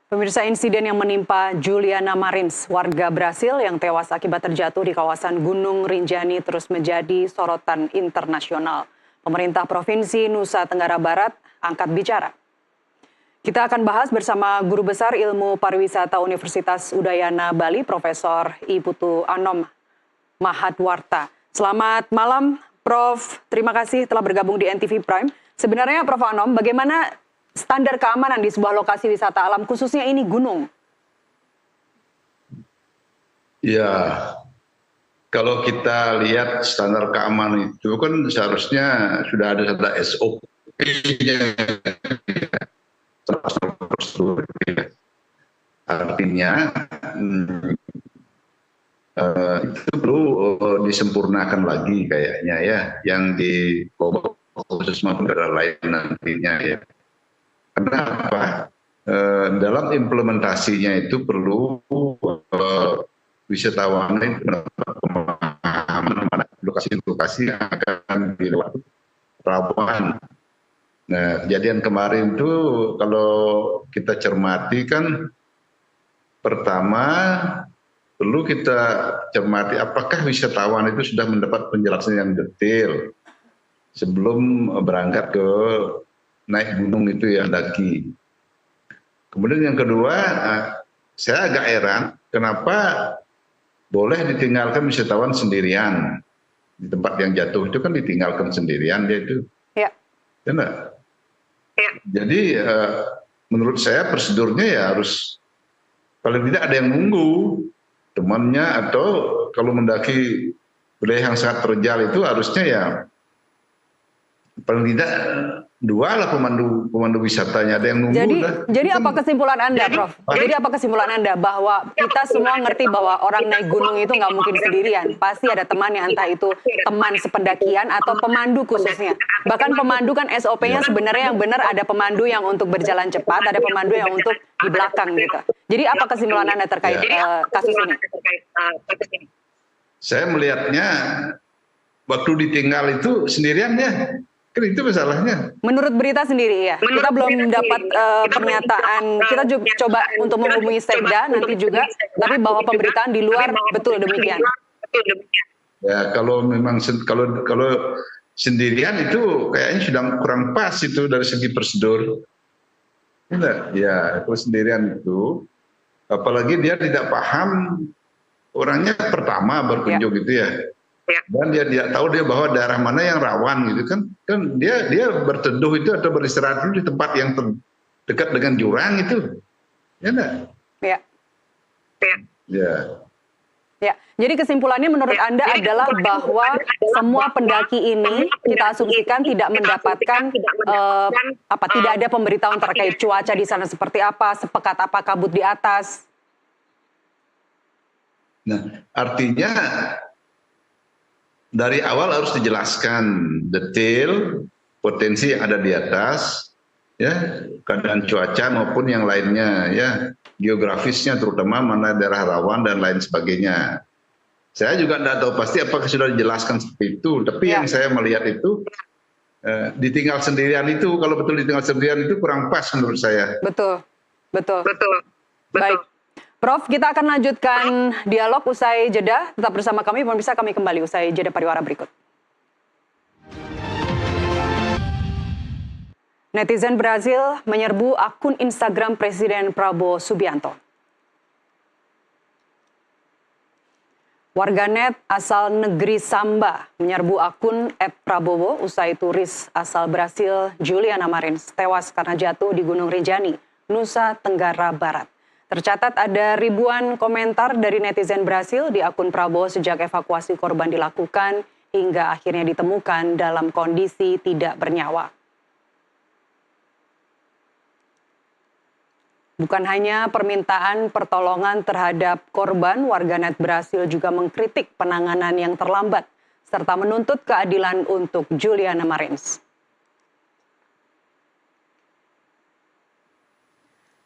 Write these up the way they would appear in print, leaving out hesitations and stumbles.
Pemirsa, insiden yang menimpa Juliana Marins, warga Brasil yang tewas akibat terjatuh di kawasan Gunung Rinjani terus menjadi sorotan internasional. Pemerintah Provinsi Nusa Tenggara Barat angkat bicara. Kita akan bahas bersama Guru Besar Ilmu Pariwisata Universitas Udayana Bali, Profesor I Putu Anom Mahadwarta. Selamat malam, Prof. Terima kasih telah bergabung di NTV Prime. Sebenarnya, Prof. Anom, bagaimana standar keamanan di sebuah lokasi wisata alam, khususnya ini gunung? Ya, kalau kita lihat standar keamanan itu kan seharusnya sudah ada SOP-nya. Artinya itu perlu disempurnakan lagi kayaknya ya, yang di khusus negara lain nantinya ya. Kenapa? Dalam implementasinya itu perlu wisatawan mendapat pemahaman lokasi-lokasi yang akan dilewati rawan. Nah, kejadian kemarin itu kalau kita cermati kan, pertama perlu kita cermati apakah wisatawan itu sudah mendapat penjelasan yang detail sebelum berangkat ke naik gunung itu ya, daki. Kemudian yang kedua, saya agak heran kenapa boleh ditinggalkan wisatawan sendirian di tempat yang jatuh itu, kan ditinggalkan sendirian dia itu. Ya. Ya. Jadi menurut saya prosedurnya ya harus paling tidak ada yang nunggu temannya, atau kalau mendaki wilayah yang sangat terjal itu harusnya ya paling tidak dua lah pemandu wisatanya, ada yang nunggu. Jadi apa kesimpulan Anda, Prof? Jadi apa kesimpulan Anda bahwa kita semua ngerti bahwa orang naik gunung itu nggak mungkin sendirian, pasti ada temannya, entah itu teman sependakian atau pemandu khususnya. Bahkan pemandu kan SOP-nya sebenarnya yang benar, ada pemandu yang untuk berjalan cepat, ada pemandu yang untuk di belakang gitu. Jadi apa kesimpulan Anda terkait kasus ini? Saya melihatnya waktu ditinggal itu sendirian ya. Kan itu masalahnya. Menurut berita sendiri ya, kita belum dapat pernyataan, kita coba untuk menghubungi Sekda nanti juga, tapi bahwa pemberitaan di luar betul demikian. Ya, kalau memang kalau sendirian itu kayaknya sudah kurang pas itu dari segi prosedur. Ya, kalau sendirian itu, apalagi dia tidak paham orangnya pertama berkunjung gitu ya. Dan dia tidak tahu bahwa daerah mana yang rawan gitu kan dia berteduh itu atau beristirahat di tempat yang dekat dengan jurang itu, ya enggak? Ya, jadi kesimpulannya menurut Anda adalah bahwa semua pendaki ini kita asumsikan tidak mendapatkan tidak ada pemberitahuan terkait cuaca di sana seperti apa, sepekat apa kabut di atas. Nah, artinya dari awal harus dijelaskan detail potensi yang ada di atas, ya, keadaan cuaca maupun yang lainnya, ya, geografisnya terutama mana daerah rawan dan lain sebagainya. Saya juga tidak tahu pasti apakah sudah dijelaskan seperti itu, tapi yang saya melihat itu ditinggal sendirian itu, kalau betul ditinggal sendirian itu kurang pas menurut saya. Betul. Baik. Prof, kita akan lanjutkan dialog usai jeda. Tetap bersama kami, pemirsa, kami kembali usai jeda pariwara berikut. Netizen Brasil menyerbu akun Instagram Presiden Prabowo Subianto. Warganet asal negeri Samba menyerbu akun @prabowo usai turis asal Brasil Juliana Marins tewas karena jatuh di Gunung Rinjani, Nusa Tenggara Barat. Tercatat ada ribuan komentar dari netizen Brasil di akun Prabowo sejak evakuasi korban dilakukan hingga akhirnya ditemukan dalam kondisi tidak bernyawa. Bukan hanya permintaan pertolongan terhadap korban, warganet Brasil juga mengkritik penanganan yang terlambat serta menuntut keadilan untuk Juliana Marins.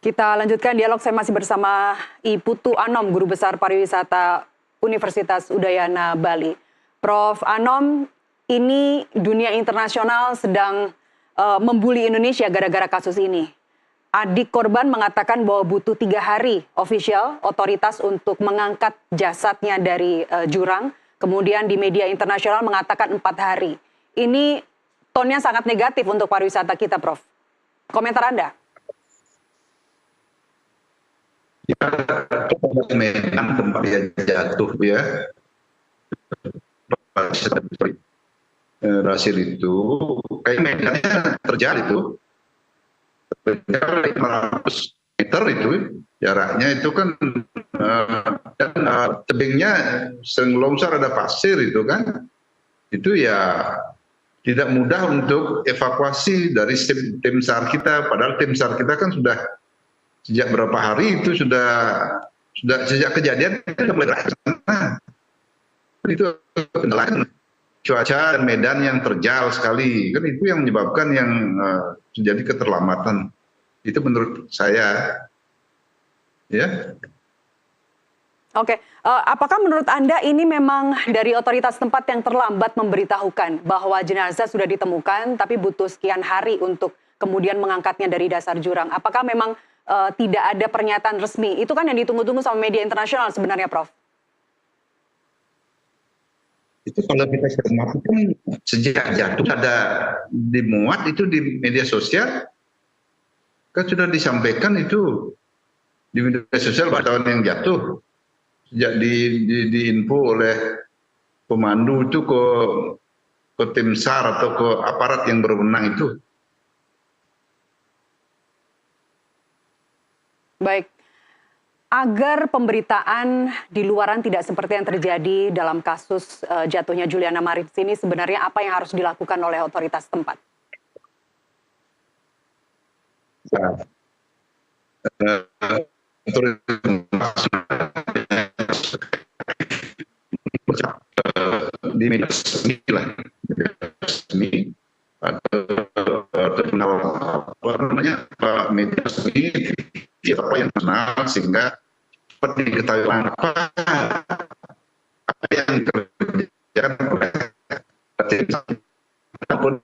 Kita lanjutkan dialog, saya masih bersama I Putu Anom, Guru Besar Pariwisata Universitas Udayana Bali. Prof. Anom, ini dunia internasional sedang membuli Indonesia gara-gara kasus ini. Adik korban mengatakan bahwa butuh 3 hari official otoritas untuk mengangkat jasadnya dari jurang. Kemudian di media internasional mengatakan 4 hari. Ini tonnya sangat negatif untuk pariwisata kita, Prof. Komentar Anda? Ya, Medan tempat dia jatuh ya. Rasil itu kayak medannya terjal itu. 500 meter itu jaraknya itu kan dan tebingnya sering longsor, ada pasir itu kan, itu ya tidak mudah untuk evakuasi dari tim SAR kita, padahal tim SAR kita kan sudah sejak berapa hari itu sudah sejak kejadian kita sudah mulai berangkat ke sana. Itu kendala cuaca dan medan yang terjal sekali, kan itu yang menyebabkan yang terjadi keterlambatan. Itu menurut saya, ya. Oke, apakah menurut Anda ini memang dari otoritas tempat yang terlambat memberitahukan bahwa jenazah sudah ditemukan, tapi butuh sekian hari untuk kemudian mengangkatnya dari dasar jurang? Apakah memang tidak ada pernyataan resmi? Itu kan yang ditunggu-tunggu sama media internasional sebenarnya, Prof. Itu kalau kita cermati kan sejak jatuh ada dimuat itu di media sosial, kan sudah disampaikan itu di media sosial wartawan yang jatuh, sejak diinfo oleh pemandu itu ke tim SAR atau ke aparat yang berwenang itu. Baik. Agar pemberitaan di luaran tidak seperti yang terjadi dalam kasus jatuhnya Juliana Marins ini, sebenarnya apa yang harus dilakukan oleh otoritas tempat? Di media resmi lah, resmi atau apa namanya media resmi apa yang kenal sehingga seperti diketahui apa yang dikerjakan oleh tim ataupun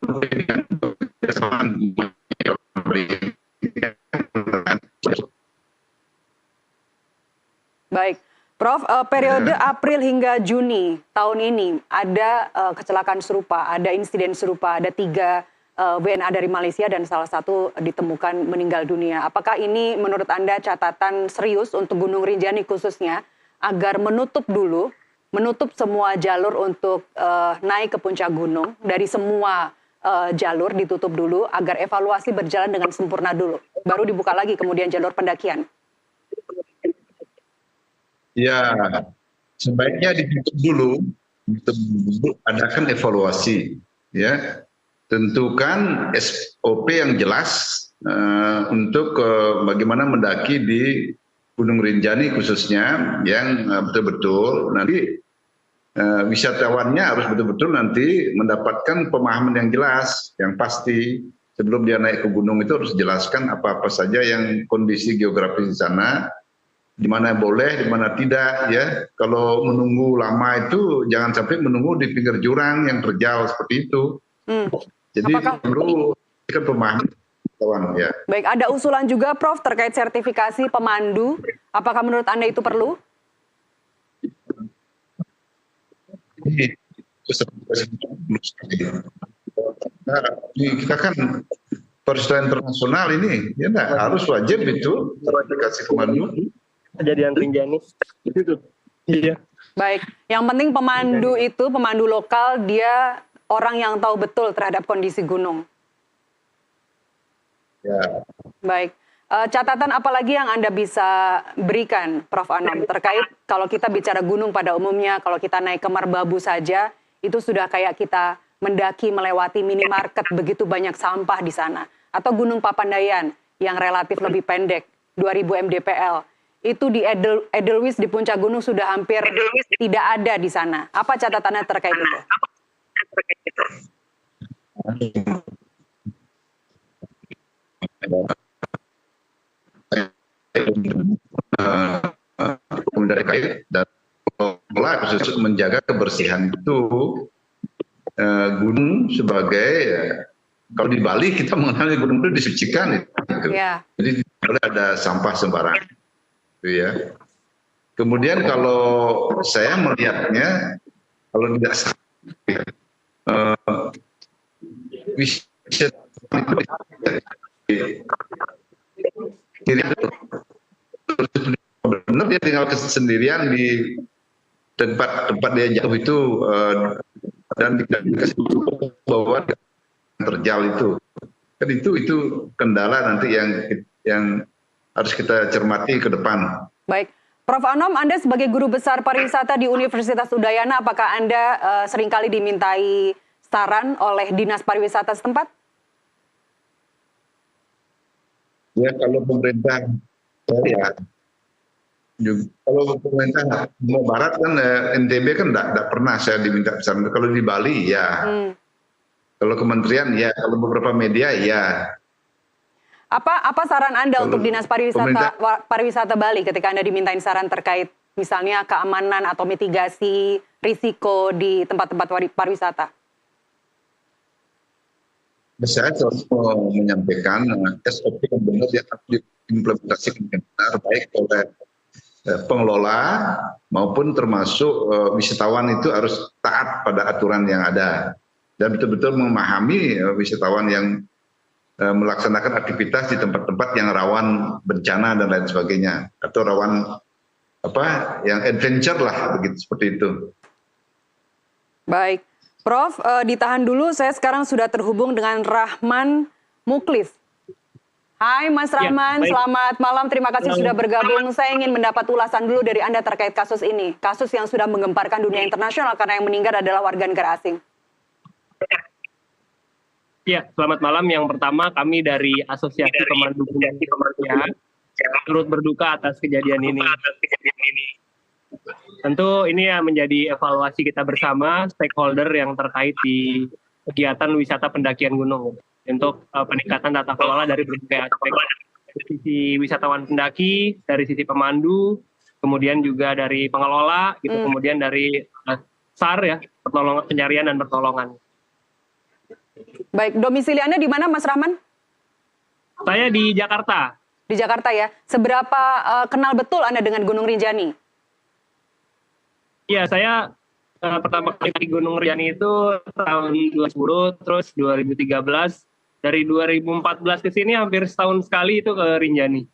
Baik, Prof, periode April hingga Juni tahun ini ada kecelakaan serupa, ada insiden serupa, ada 3 WNA dari Malaysia dan salah satu ditemukan meninggal dunia. Apakah ini menurut Anda catatan serius untuk Gunung Rinjani khususnya agar menutup semua jalur untuk naik ke puncak gunung, dari semua jalur ditutup dulu agar evaluasi berjalan dengan sempurna dulu, baru dibuka lagi kemudian jalur pendakian? Ya, sebaiknya ditutup dulu, adakan evaluasi, ya. Tentukan SOP yang jelas untuk bagaimana mendaki di Gunung Rinjani khususnya, yang betul-betul nanti wisatawannya harus betul-betul nanti mendapatkan pemahaman yang jelas, yang pasti. Sebelum dia naik ke gunung itu harus jelaskan apa-apa saja yang kondisi geografis di sana, di mana boleh, di mana tidak, ya. Kalau menunggu lama itu jangan sampai menunggu di pinggir jurang yang terjal seperti itu. Jadi perlu pemahaman ya. Baik, ada usulan juga Prof terkait sertifikasi pemandu. Apakah menurut Anda itu perlu? Kita kan peristiwa internasional ini, ya enggak, harus wajib itu sertifikasi pemandu. Kejadian Rinjani itu. Iya. Baik, yang penting pemandu itu, pemandu lokal, dia orang yang tahu betul terhadap kondisi gunung. Ya. Baik, catatan apa lagi yang Anda bisa berikan, Prof Anom, terkait kalau kita bicara gunung pada umumnya, kalau kita naik ke Merbabu saja, itu sudah kayak kita mendaki melewati minimarket, begitu banyak sampah di sana. Atau Gunung Papandayan yang relatif lebih pendek, 2000 mdpl. Itu di Edelweiss di puncak gunung sudah hampir tidak ada di sana. Apa catatannya terkait itu? Dari kait dan mulai khusus menjaga kebersihan itu gunung sebagai kalau di Bali kita mengenal gunung itu disucikan, gitu. Ya. Jadi tidak boleh ada sampah sembarangan. Gitu ya. Kemudian kalau saya melihatnya, kalau tidak salah, wisatawan itu benar dia tinggal sendirian di tempat dia jatuh itu, dan tidak dikasih bahwa terjal itu. Kan itu kendala nanti yang harus kita cermati ke depan. Baik. Prof. Anom, Anda sebagai guru besar pariwisata di Universitas Udayana, apakah Anda seringkali dimintai saran oleh Dinas Pariwisata setempat? Ya, kalau pemerintah, ya, kalau pemerintah mau barat kan, NTB kan enggak pernah saya diminta saran. Kalau di Bali ya, kalau kementerian ya, kalau beberapa media ya. Apa saran Anda Kalau untuk Dinas Pariwisata Bali ketika Anda dimintain saran terkait misalnya keamanan atau mitigasi risiko di tempat-tempat pariwisata? Saya harus menyampaikan SOP yang benar yang harus diimplementasikan dengan benar, baik oleh pengelola maupun termasuk wisatawan itu harus taat pada aturan yang ada dan betul-betul memahami wisatawan yang melaksanakan aktivitas di tempat-tempat yang rawan bencana dan lain sebagainya, atau rawan yang adventure lah, begitu, seperti itu. Baik, Prof, ditahan dulu. Saya sekarang sudah terhubung dengan Rahman Muklis. Hai Mas Rahman, ya, selamat malam. Terima kasih sudah bergabung. Saya ingin mendapat ulasan dulu dari Anda terkait kasus ini, kasus yang sudah menggemparkan dunia internasional karena yang meninggal adalah warga negara asing. Ya, selamat malam. Yang pertama, kami dari Asosiasi Pemandu Pendakian turut berduka atas kejadian ini. Tentu ini ya menjadi evaluasi kita bersama stakeholder yang terkait di kegiatan wisata pendakian gunung untuk peningkatan tata kelola dari berbagai aspek, dari sisi wisatawan pendaki, dari sisi pemandu, kemudian juga dari pengelola, gitu, kemudian dari SAR ya, pencarian dan pertolongan. Baik, domisili Anda di mana, Mas Rahman? Saya di Jakarta. Di Jakarta ya. Seberapa kenal betul Anda dengan Gunung Rinjani? Iya, saya pertama kali di Gunung Rinjani itu tahun 2010, terus 2013. Dari 2014 ke sini hampir setahun sekali itu ke Rinjani.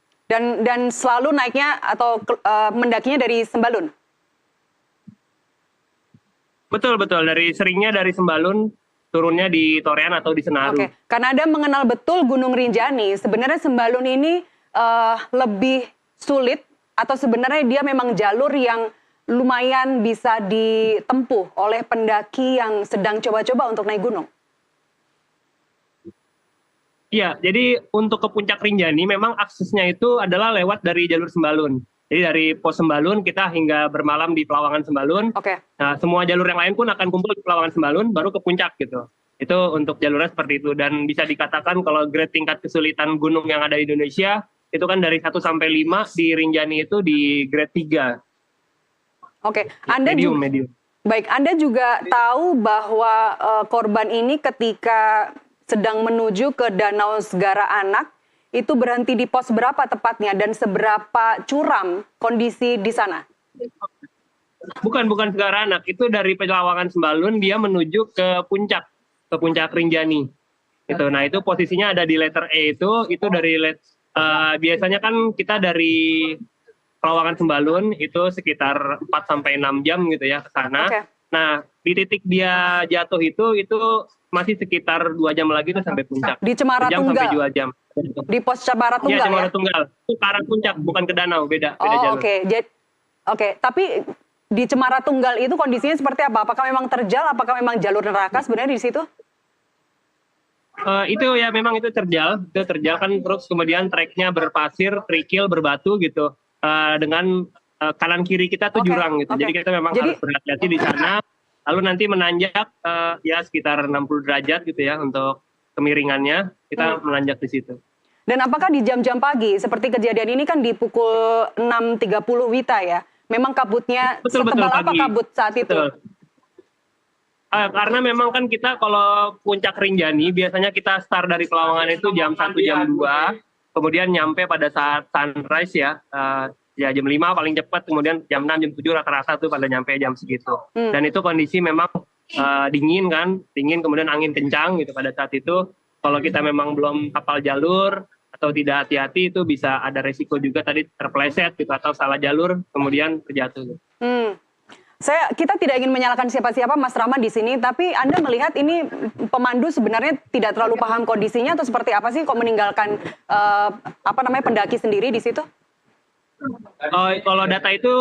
Dan selalu naiknya atau mendakinya dari Sembalun? Betul. Seringnya dari Sembalun, turunnya di Torean atau di Senaru. Oke, karena Anda mengenal betul Gunung Rinjani, sebenarnya Sembalun ini lebih sulit atau sebenarnya dia memang jalur yang lumayan bisa ditempuh oleh pendaki yang sedang coba-coba untuk naik gunung? Iya, jadi untuk ke puncak Rinjani memang aksesnya itu adalah lewat dari jalur Sembalun. Jadi dari pos Sembalun kita hingga bermalam di Pelawangan Sembalun. Oke. Nah, semua jalur yang lain pun akan kumpul di Pelawangan Sembalun baru ke puncak gitu. Itu untuk jalurnya seperti itu, dan bisa dikatakan kalau grade tingkat kesulitan gunung yang ada di Indonesia itu kan dari 1 sampai 5, di Rinjani itu di grade 3. Oke, Anda medium. Baik, Anda juga tahu bahwa korban ini ketika sedang menuju ke Danau Segara Anak itu berhenti di pos berapa tepatnya dan seberapa curam kondisi di sana? Bukan Segara Anak, itu dari Pelawangan Sembalun dia menuju ke puncak Rinjani. Itu. Nah, itu posisinya ada di letter E itu dari biasanya kan kita dari Pelawangan Sembalun itu sekitar 4 sampai 6 jam gitu ya ke sana. Okay. Nah, di titik dia jatuh itu masih sekitar 2 jam lagi tuh sampai puncak. Di Cemara Tunggal. Sampai 2 jam. Di pos Cemara Tunggal ya? Cemara Tunggal. Itu ke arah puncak, bukan ke danau, beda jalur. Oke. Tapi di Cemara Tunggal itu kondisinya seperti apa? Apakah memang terjal? Apakah memang jalur neraka sebenarnya di situ? Itu ya memang itu terjal kan, terus kemudian treknya berpasir, kerikil, berbatu gitu. Dengan kanan kiri kita tuh jurang gitu. Jadi kita memang harus berhati-hati di sana. Lalu nanti menanjak ya sekitar 60 derajat gitu ya untuk kemiringannya. Kita menanjak di situ. Dan apakah di jam-jam pagi seperti kejadian ini kan di pukul 6.30 Wita ya? Memang kabutnya setebal apa kabut saat itu? Karena memang kan kita kalau puncak Rinjani biasanya kita start dari Pelawangan itu jam 1 jam 2. kemudian nyampe pada saat sunrise ya, ya jam 5 paling cepat, kemudian jam 6, jam 7 rata-rata tuh pada nyampe jam segitu. Dan itu kondisi memang dingin kan, dingin kemudian angin kencang gitu pada saat itu. Kalau kita memang belum hafal jalur atau tidak hati-hati itu bisa ada resiko juga tadi terpeleset gitu atau salah jalur kemudian terjatuh. Kita tidak ingin menyalahkan siapa-siapa Mas Rahman di sini, tapi Anda melihat ini pemandu sebenarnya tidak terlalu paham kondisinya atau seperti apa sih kok meninggalkan pendaki sendiri di situ? Kalau data itu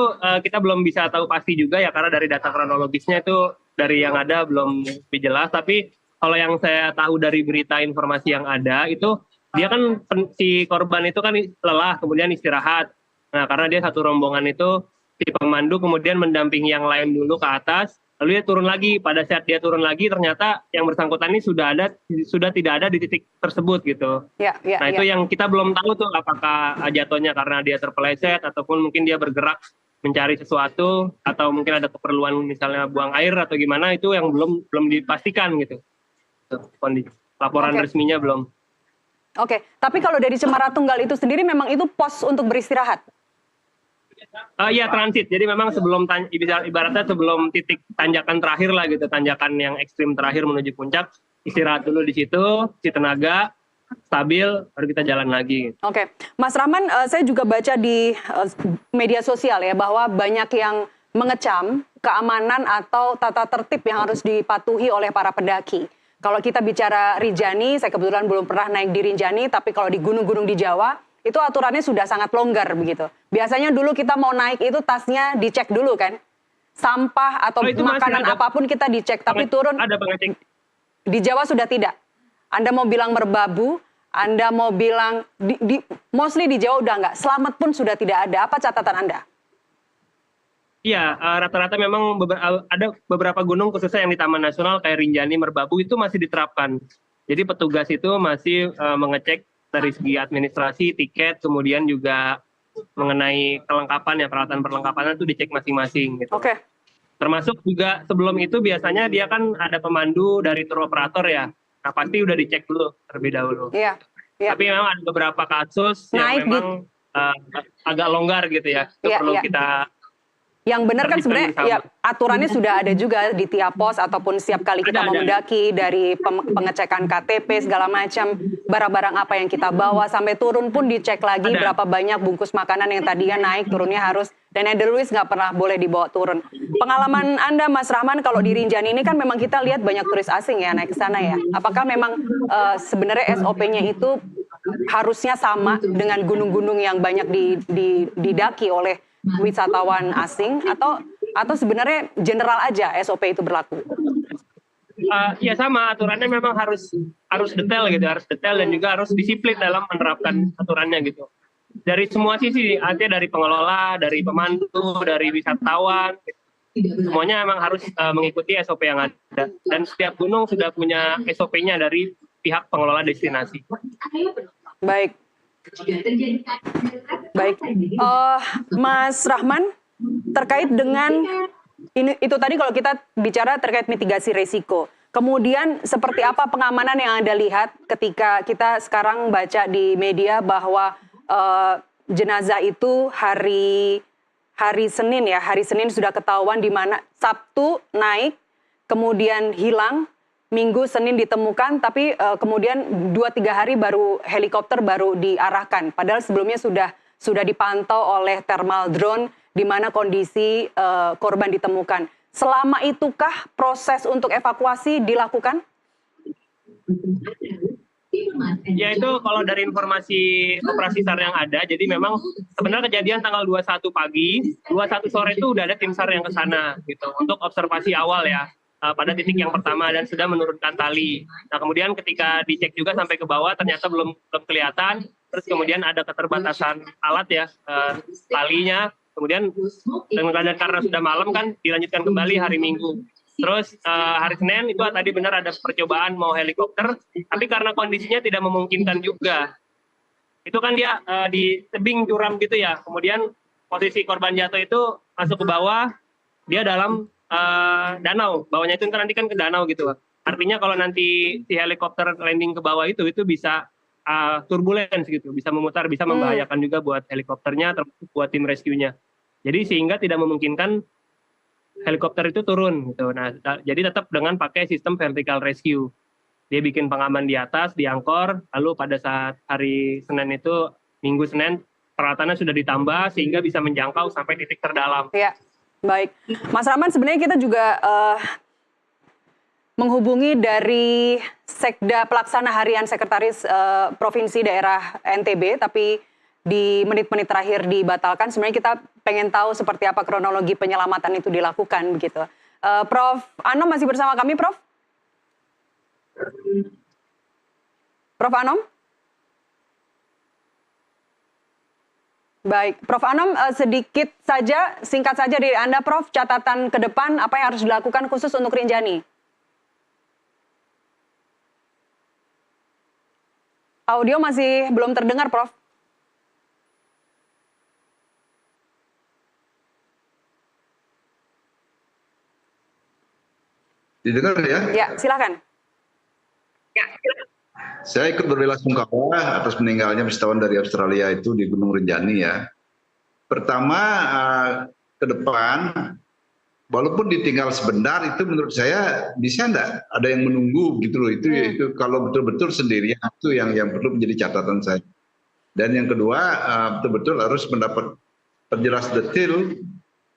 kita belum bisa tahu pasti juga ya, karena dari data kronologisnya itu dari yang ada belum lebih jelas. Tapi kalau yang saya tahu dari berita informasi yang ada itu dia kan si korban itu kan lelah kemudian istirahat. Nah karena dia satu rombongan itu si pemandu kemudian mendampingi yang lain dulu ke atas, lalu dia turun lagi. Pada saat dia turun lagi ternyata yang bersangkutan ini sudah tidak ada di titik tersebut gitu. Nah itu yang kita belum tahu tuh apakah jatuhnya karena dia terpeleset ataupun mungkin dia bergerak mencari sesuatu atau mungkin ada keperluan misalnya buang air atau gimana, itu yang belum dipastikan gitu. Kondisi laporan resminya belum. Oke, tapi kalau dari Cemara Tunggal itu sendiri memang itu pos untuk beristirahat? Iya transit, jadi memang sebelum ibaratnya sebelum titik tanjakan terakhir lah gitu, tanjakan yang ekstrim terakhir menuju puncak, istirahat dulu di situ, si tenaga stabil, baru kita jalan lagi. Oke, Mas Rahman, saya juga baca di media sosial ya bahwa banyak yang mengecam keamanan atau tata tertib yang harus dipatuhi oleh para pendaki. Kalau kita bicara Rinjani, saya kebetulan belum pernah naik di Rinjani, tapi kalau di gunung-gunung di Jawa, itu aturannya sudah sangat longgar begitu. Biasanya dulu kita mau naik itu tasnya dicek dulu kan. Sampah atau makanan apapun kita dicek, tapi turun. Ada pengecek. Di Jawa sudah tidak. Anda mau bilang merbabu, Anda mau bilang, mostly di Jawa udah enggak. Selamat pun sudah tidak ada. Apa catatan Anda? Iya, rata-rata memang ada beberapa gunung khususnya yang di Taman Nasional kayak Rinjani, Merbabu itu masih diterapkan. Jadi petugas itu masih mengecek dari segi administrasi, tiket, kemudian juga mengenai kelengkapan ya, peralatan perlengkapannya itu dicek masing-masing gitu. Oke. Termasuk juga sebelum itu biasanya dia kan ada pemandu dari tour operator ya. Nah pasti udah dicek dulu terlebih dahulu. Iya. Tapi memang ada beberapa kasus yang memang agak longgar gitu ya. Itu perlu kita. Yang benar kan sebenarnya ya aturannya sudah ada juga di tiap pos ataupun setiap kali kita mau mendaki, dari pengecekan KTP segala macam, barang-barang apa yang kita bawa sampai turun pun dicek lagi berapa banyak bungkus makanan yang tadinya naik turunnya harus, dan Edelweiss nggak pernah boleh dibawa turun. Pengalaman Anda Mas Rahman kalau di Rinjani ini kan memang kita lihat banyak turis asing ya naik ke sana ya. Apakah memang sebenarnya SOP-nya itu harusnya sama dengan gunung-gunung yang banyak didaki oleh wisatawan asing, atau sebenarnya general aja SOP itu berlaku? Ya sama, aturannya memang harus detail gitu, harus detail dan juga harus disiplin dalam menerapkan aturannya gitu. Dari semua sisi, artinya dari pengelola, dari pemandu, dari wisatawan, semuanya memang harus mengikuti SOP yang ada. Dan setiap gunung sudah punya SOP-nya dari pihak pengelola destinasi. Baik. Baik, Mas Rahman, terkait dengan itu tadi kalau kita bicara terkait mitigasi risiko. Kemudian seperti apa pengamanan yang Anda lihat ketika kita sekarang baca di media bahwa jenazah itu hari Senin ya, hari Senin sudah ketahuan di mana, Sabtu naik, kemudian hilang. Minggu, Senin ditemukan, tapi kemudian 2-3 hari baru helikopter baru diarahkan. Padahal sebelumnya sudah dipantau oleh thermal drone di mana kondisi korban ditemukan. Selama itukah proses untuk evakuasi dilakukan? Ya itu kalau dari informasi operasi SAR yang ada, jadi memang sebenarnya kejadian tanggal 21 pagi, 21 sore itu udah ada tim SAR yang ke sana gitu untuk observasi awal ya. Pada titik yang pertama dan sudah menurunkan tali. Nah kemudian ketika dicek juga sampai ke bawah ternyata belum kelihatan. Terus kemudian ada keterbatasan alat ya, talinya. Kemudian dan karena sudah malam kan dilanjutkan kembali hari Minggu. Terus hari Senin itu tadi benar ada percobaan mau helikopter, tapi karena kondisinya tidak memungkinkan juga. Itu kan dia di tebing curam gitu ya. Kemudian posisi korban jatuh itu masuk ke bawah, dia dalam danau, bawahnya itu nanti kan ke danau gitu. Artinya kalau nanti si helikopter landing ke bawah itu bisa turbulence gitu, bisa memutar, bisa membahayakan juga buat helikopternya, termasuk buat tim rescue-nya. Jadi sehingga tidak memungkinkan helikopter itu turun gitu. Nah, jadi tetap dengan pakai sistem vertical rescue. Dia bikin pengaman di atas, di angkor, lalu pada saat hari Senin itu, Minggu Senin, peralatannya sudah ditambah sehingga bisa menjangkau sampai titik terdalam. Ya, baik. Mas Rahman, sebenarnya kita juga menghubungi dari Sekda Pelaksana Harian Sekretaris Provinsi Daerah NTB, tapi di menit-menit terakhir dibatalkan. Sebenarnya kita pengen tahu seperti apa kronologi penyelamatan itu dilakukan begitu. Prof. Anom masih bersama kami, Prof? Prof. Anom? Baik, Prof. Anom, sedikit saja, singkat saja dari Anda, Prof, catatan ke depan apa yang harus dilakukan khusus untuk Rinjani? Audio masih belum terdengar, Prof. Didengar ya? Ya, silakan. Saya ikut berbelasungkawa atas meninggalnya wisatawan dari Australia itu di Gunung Rinjani ya. Pertama, ke depan, walaupun ditinggal sebentar itu menurut saya bisa enggak ada yang menunggu gitu loh. Itu kalau betul-betul sendirian itu yang perlu menjadi catatan saya. Dan yang kedua, betul-betul harus mendapat penjelas detail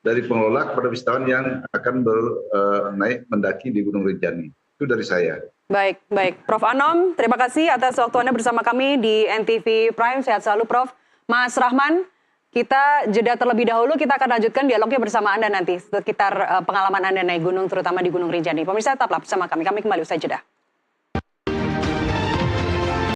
dari pengelola kepada wisatawan yang akan naik mendaki di Gunung Rinjani. Itu dari saya. Baik, baik. Prof. Anom, terima kasih atas waktu Anda bersama kami di NTV Prime. Sehat selalu, Prof. Mas Rahman, kita jeda terlebih dahulu. Kita akan lanjutkan dialognya bersama Anda nanti sekitar pengalaman Anda naik gunung, terutama di Gunung Rinjani. Pemirsa, tetaplah bersama kami. Kami kembali usai jeda.